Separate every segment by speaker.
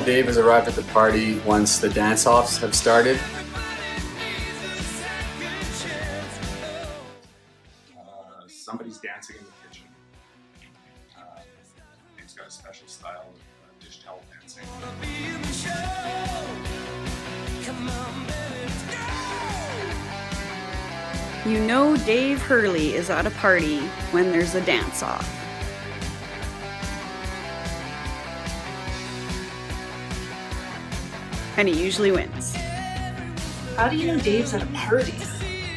Speaker 1: Dave has arrived at the party once the dance-offs have started.
Speaker 2: Somebody's dancing in the kitchen. Dave's got a special style of dish towel dancing.
Speaker 3: You know Dave Hurley is at a party when there's a dance-off. And he usually wins.
Speaker 4: How do you know Dave's at a party?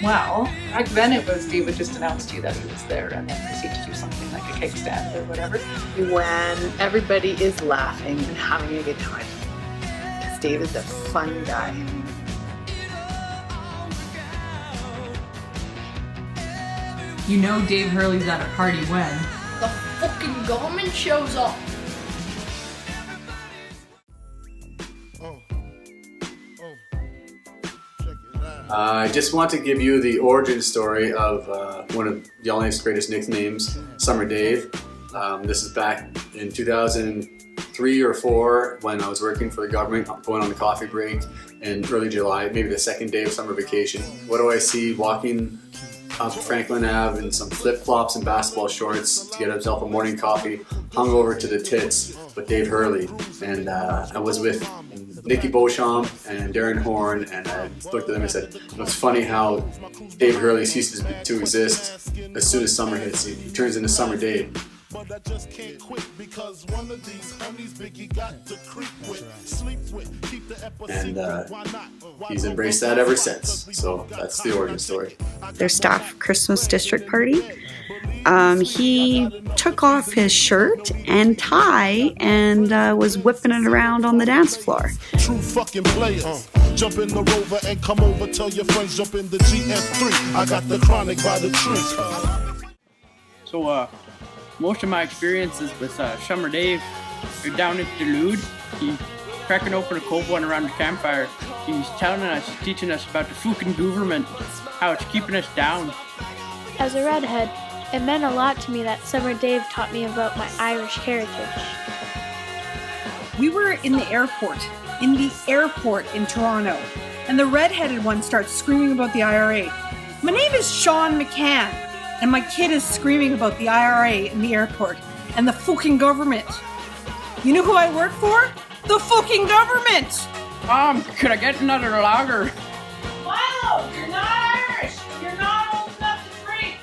Speaker 4: Well, back then it was Dave would just announce to you that he was there and then proceed to do something like a cake stand or whatever.
Speaker 5: When everybody is laughing and having a good time. Because Dave is a fun guy.
Speaker 6: You know Dave Hurley's at a party when
Speaker 7: the fucking government shows up.
Speaker 1: I just want to give you the origin story of one of Yellowknife's greatest nicknames, Summer Dave. This is back in 2003 or 4 when I was working for the government, going on the coffee break in early July, maybe the second day of summer vacation. What do I see walking up Franklin Ave in some flip-flops and basketball shorts to get himself a morning coffee, hungover to the tits, with Dave Hurley. And I was with Nicky Beauchamp and Darren Horn, and I looked at them and said, it's funny how Dave Hurley ceases to exist as soon as summer hits. He turns into Summer Dave. But I just can't quit because one of these homies Biggie got to creep with, sleep with, keep the episode. And he's embraced that ever since. So that's the origin story.
Speaker 3: Their staff Christmas district party. He took off his shirt and tie and was whipping it around on the dance floor.
Speaker 8: True fucking players. Jump in the Rover and come over. Tell your friends jump in the GS3. I got the chronic by the tree.
Speaker 9: So most of my experiences with Summer Dave are down at Duluth. He's cracking open a cold one around the campfire. He's telling us, teaching us about the fucking government, how it's keeping us down.
Speaker 10: As a redhead, it meant a lot to me that Summer Dave taught me about my Irish heritage.
Speaker 6: we were in the airport in Toronto, and the redheaded one starts screaming about the IRA. My name is Sean McCann, and my kid is screaming about the IRA in the airport and the fucking government. You know who I work for? The fucking government!
Speaker 9: Could I get another lager?
Speaker 7: Milo, you're not Irish! You're not old enough to drink!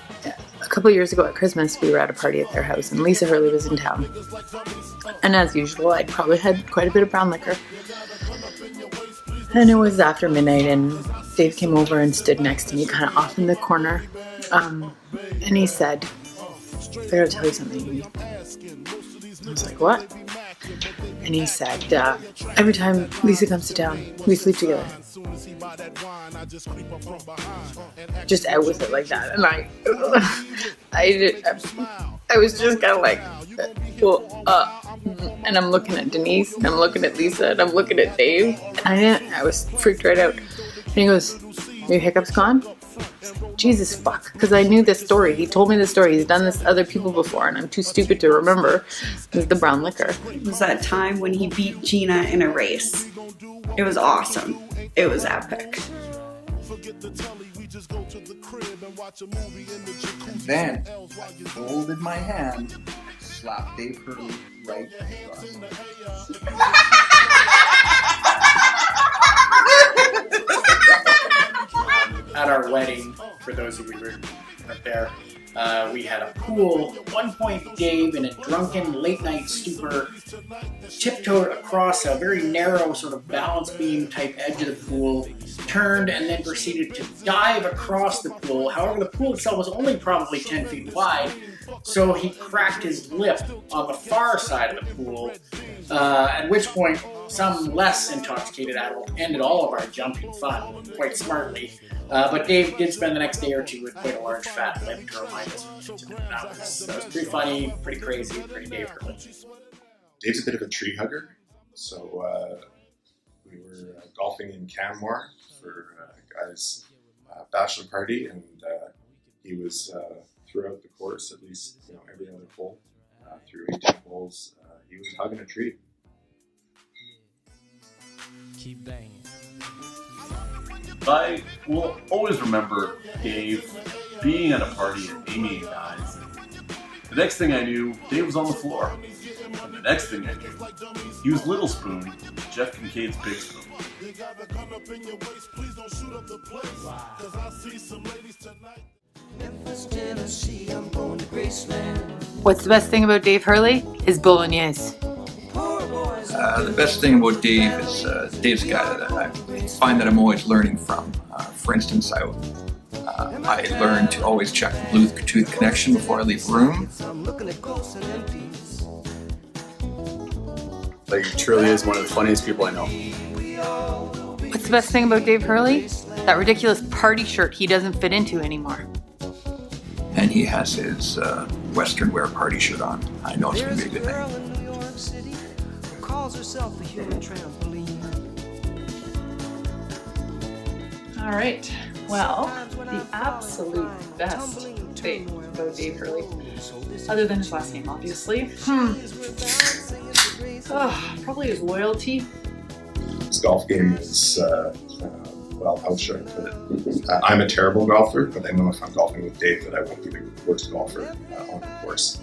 Speaker 5: A couple years ago at Christmas, we were at a party at their house, and Lisa Hurley was in town. And as usual, I'd probably had quite a bit of brown liquor. And it was after midnight, and Dave came over and stood next to me, kind of off in the corner. And he said, I gotta tell you something. I was like, what? And he said, every time Lisa comes to town, we sleep together. Just out with it like that. And I was just kind of like, and I'm looking at Denise, and I'm looking at Lisa, and I'm looking at Dave, and I was freaked right out. And he goes, your hiccups gone? Jesus fuck, because I knew this story. He told me this story. He's done this to other people before, and I'm too stupid to remember. It was the brown liquor.
Speaker 3: It was that time when he beat Gina in a race. It was awesome. It was epic.
Speaker 11: And then I folded my hand, slapped Dave Hurley right across.
Speaker 12: At our wedding, for those of you who weren't there, we had a pool. At one point, Dave, in a drunken late-night stupor, tiptoed across a very narrow sort of balance beam type edge of the pool, turned, and then proceeded to dive across the pool. However, the pool itself was only probably 10 feet wide, so he cracked his lip on the far side of the pool, at which point some less intoxicated adult ended all of our jumping fun quite smartly. But Dave did spend the next day or two with quite a large fat lip to remind us. That was pretty funny, pretty crazy, pretty Dave Hurley.
Speaker 2: Dave's a bit of a tree hugger, so we were golfing in Canmore for a guy's bachelor party, and he was throughout the course, at least every other hole, through 18 holes, he was hugging a tree.
Speaker 13: I will always remember Dave being at a party at Amy and Guy's. The next thing I knew, Dave was on the floor. And the next thing I knew, he was Little Spoon, Jeff Kincaid's Big Spoon.
Speaker 5: What's the best thing about Dave Hurley? His bolognese.
Speaker 14: The best thing about Dave is Dave's a guy that I find that I'm always learning from. For instance, I learned to always check the Bluetooth connection before I leave a room.
Speaker 1: Like, he truly is one of the funniest people I know.
Speaker 5: What's the best thing about Dave Hurley? That ridiculous party shirt he doesn't fit into anymore.
Speaker 14: And he has his Western wear party shirt on. I know it's going to be a good night.
Speaker 4: All right. Well, the absolute best thing about Dave Hurley, other than his last name, obviously, probably his loyalty.
Speaker 2: His golf game is, well, how should I put it? I'm a terrible golfer, but I know if I'm golfing with Dave that I won't be the worst golfer on the course.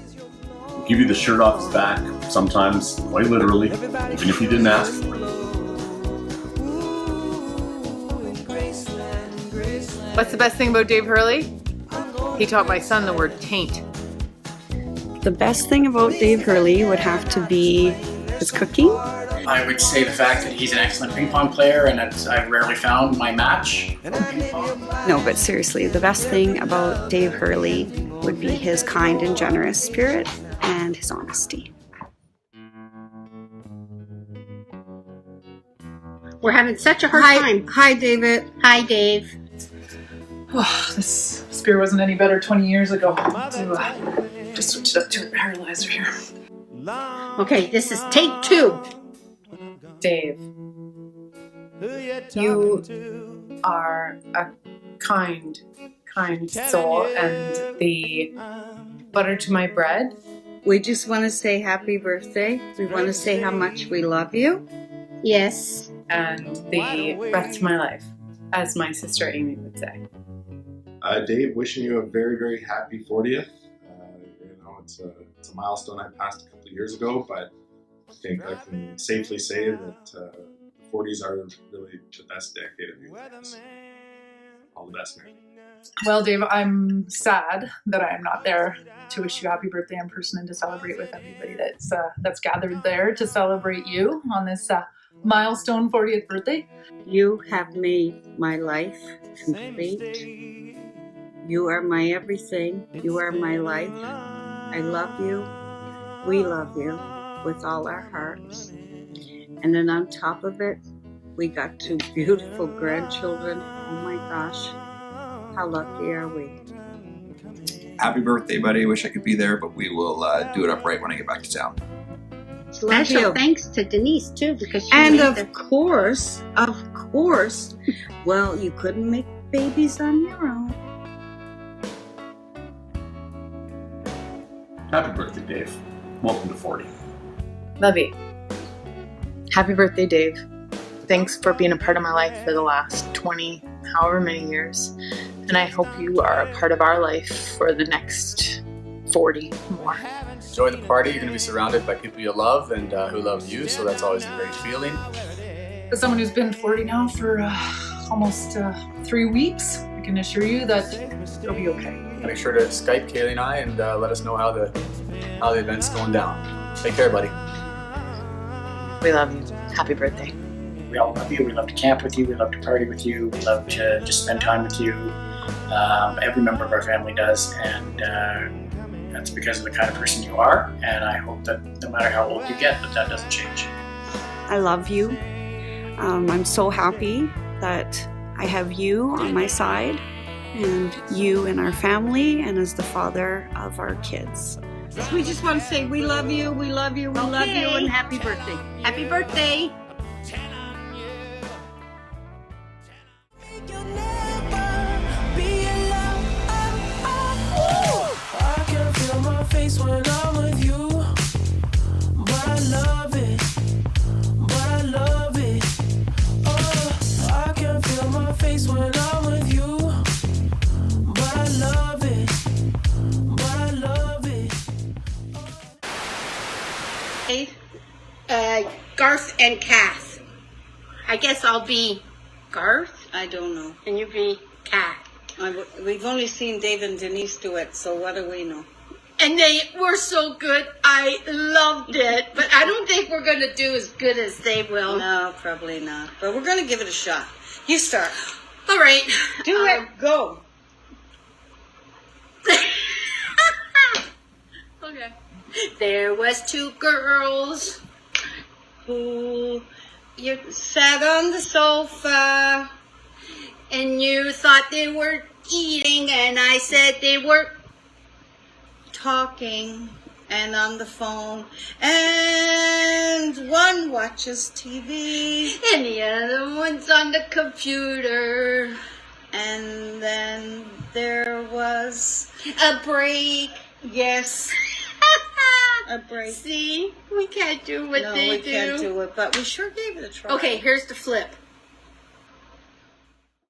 Speaker 13: He'll give you the shirt off his back, sometimes quite literally, even if he didn't ask for it.
Speaker 5: What's the best thing about Dave Hurley? He taught my son the word taint.
Speaker 3: The best thing about Dave Hurley would have to be his cooking.
Speaker 12: I would say the fact that he's an excellent ping pong player, and I've rarely found my match for ping pong.
Speaker 3: No, but seriously, the best thing about Dave Hurley would be his kind and generous spirit and his honesty.
Speaker 15: We're having such a hard time.
Speaker 3: Hi, David.
Speaker 15: Hi, Dave.
Speaker 4: Oh, this beer wasn't any better 20 years ago. So, just switched it up to a paralyzer here.
Speaker 15: Okay, this is take 2.
Speaker 5: Dave, you are a kind soul and the butter to my bread.
Speaker 3: We just want to say happy birthday. We want to say how much we love you.
Speaker 15: Yes.
Speaker 5: And the breath to my life, as my sister Amy would say.
Speaker 2: Dave, wishing you a very, very happy 40th. It's a milestone I passed a couple of years ago, but I think I can safely say that the 40s are really the best decade of your lives. All the best, man.
Speaker 4: Well, Dave, I'm sad that I am not there to wish you happy birthday in person and to celebrate with everybody that's gathered there to celebrate you on this milestone 40th birthday.
Speaker 3: You have made my life complete. You are my everything. You are my life. I love you. We love you with all our hearts. And then on top of it, we got 2 beautiful grandchildren. Oh my gosh. How lucky are we?
Speaker 14: Happy birthday, buddy. Wish I could be there, but we will do it up right when I get back to town.
Speaker 15: Special thanks to Denise, too, because she
Speaker 3: And
Speaker 15: made
Speaker 3: of course, well, you couldn't make babies on your own.
Speaker 13: Happy birthday, Dave. Welcome to 40.
Speaker 5: Love you. Happy birthday, Dave. Thanks for being a part of my life for the last 20, however many years. And I hope you are a part of our life for the next 40 more.
Speaker 1: Enjoy the party. You're going to be surrounded by people you love and who love you, so that's always a great feeling.
Speaker 4: As someone who's been 40 now for almost 3 weeks, I can assure you that you'll be okay.
Speaker 1: Make sure to Skype Kaylee and I and let us know how the event's going down. Take care, buddy.
Speaker 5: We love you. Happy birthday.
Speaker 12: We all love you. We love to camp with you. We love to party with you. We love to just spend time with you. Every member of our family does, and that's because of the kind of person you are. And I hope that no matter how old you get, that doesn't change.
Speaker 3: I love you. I'm so happy that I have you on my side and you in our family and as the father of our kids.
Speaker 15: So we just want to say we love you, we love you, we love you, and happy birthday. Happy birthday.
Speaker 16: I can feel my face when I'm with you, but I love it,
Speaker 15: and Kath. I guess I'll be Garth,
Speaker 3: I don't know.
Speaker 15: and you be Kath.
Speaker 3: We've only seen Dave and Denise do it, so what do we know?
Speaker 15: And they were so good. I loved it. But I don't think we're going to do as good as they will.
Speaker 3: No, probably not. But we're going to give it a shot. You start.
Speaker 15: All right.
Speaker 3: Do it. Go.
Speaker 15: Okay. There was two girls who
Speaker 3: You sat on the sofa.
Speaker 15: and you thought they were eating, and I said they were
Speaker 3: Talking and on the phone, and one watches TV,
Speaker 15: and the other one's on the computer.
Speaker 3: and then there was
Speaker 15: A break.
Speaker 3: yes, a break.
Speaker 15: See, we can't do what
Speaker 3: No,
Speaker 15: they
Speaker 3: we
Speaker 15: do.
Speaker 3: can't do it, but we sure gave it a try.
Speaker 15: Okay, here's the flip.